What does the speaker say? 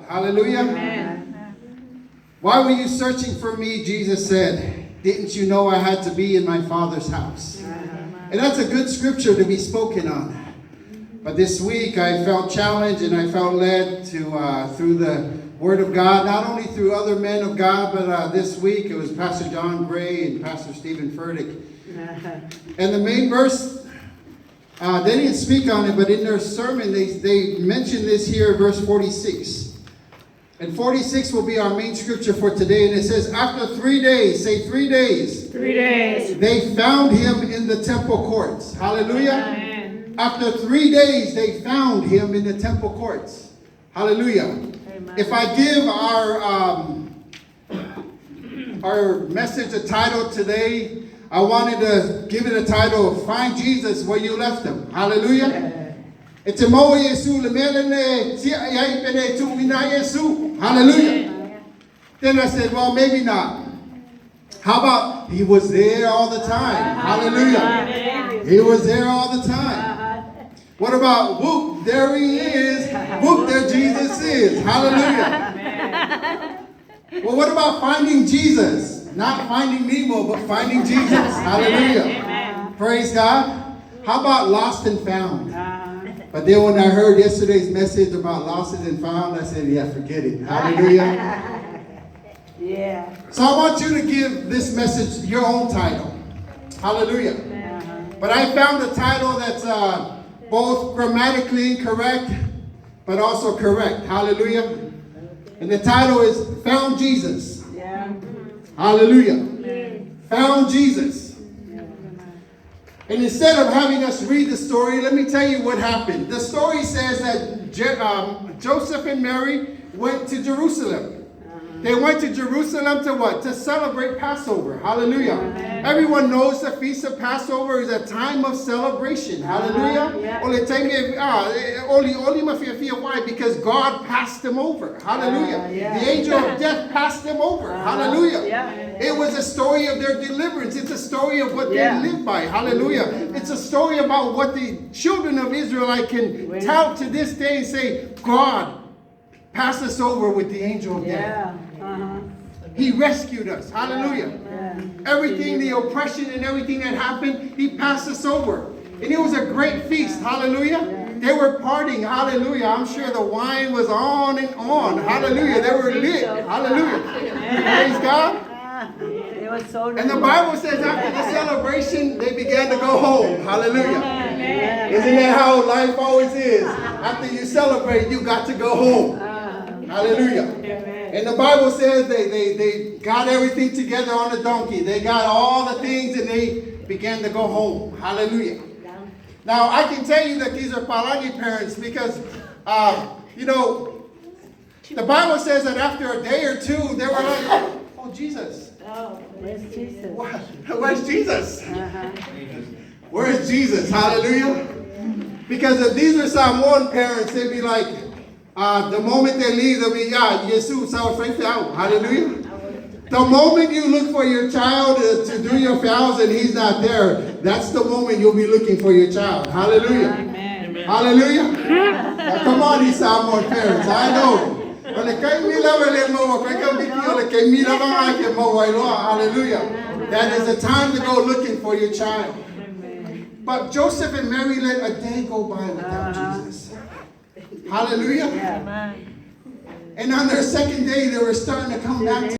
Hallelujah. Amen. Why were you searching for me? Jesus said. Didn't you know I had to be in my Father's house? And that's a good scripture to be spoken on. But this week I felt challenged and I felt led to, through the Word of God, not only through other men of God, but this week it was Pastor John Gray and Pastor Stephen Furtick. And the main verse, they didn't speak on it, but in their sermon they mentioned this here, verse 46. And 46 will be our main scripture for today. And it says, after 3 days, say 3 days. 3 days. They found him in the temple courts. Hallelujah. Amen. After 3 days, they found him in the temple courts. Hallelujah. Amen. If I give our message a title today, I wanted to give it a title, Find Jesus Where You Left Him. Hallelujah. Hallelujah. Then I said, well, maybe not. How about he was there all the time? Hallelujah. He was there all the time. What about, whoop, there he is. Whoop, there Jesus is. Hallelujah. Well, what about finding Jesus? Not finding Nemo, but finding Jesus. Hallelujah. Praise God. How about lost and found? But then when I heard yesterday's message about lost and found, I said, yeah, forget it. Hallelujah. Yeah. So I want you to give this message your own title. Hallelujah. But I found a title that's both grammatically incorrect, but also correct. Hallelujah. And the title is Found Jesus. Yeah. Hallelujah. Found Jesus. And instead of having us read the story, let me tell you what happened. The story says that Joseph and Mary went to Jerusalem. They went to Jerusalem to what? To celebrate Passover. Hallelujah. Everyone knows the Feast of Passover is a time of celebration. Hallelujah. Why? Because God passed them over. Hallelujah. The angel of death passed them over. Hallelujah. It was a story of their deliverance. It's a story of what they lived by. Hallelujah. It's a story about what the children of Israel can tell to this day and say, God passed us over with the angel of death. He rescued us. Hallelujah. Everything, the oppression and everything that happened, he passed us over. And it was a great feast. Hallelujah. They were partying. Hallelujah. I'm sure the wine was on and on. Hallelujah. They were lit. Hallelujah. Praise God. It was so And the Bible says after the celebration, they began to go home. Hallelujah. Isn't that how life always is? After you celebrate, you got to go home. Hallelujah. And the Bible says they got everything together on a donkey. They got all the things and they began to go home. Hallelujah. Now, I can tell you that these are Palangi parents because, the Bible says that after a day or two, they were like, oh, Jesus. Oh, where's Jesus? Where's Jesus? Where's Jesus? Hallelujah. Because if these were Samoan parents, they'd be like, the moment they leave, they'll be, Jesus, hallelujah. The moment you look for your child to do your vows and he's not there, that's the moment you'll be looking for your child. Hallelujah. Amen. Hallelujah. Now, come on, these Samoan parents. I know. Hallelujah. That is the time to go looking for your child. But Joseph and Mary let a day go by without Jesus. Hallelujah. And on their second day, they were starting to come back to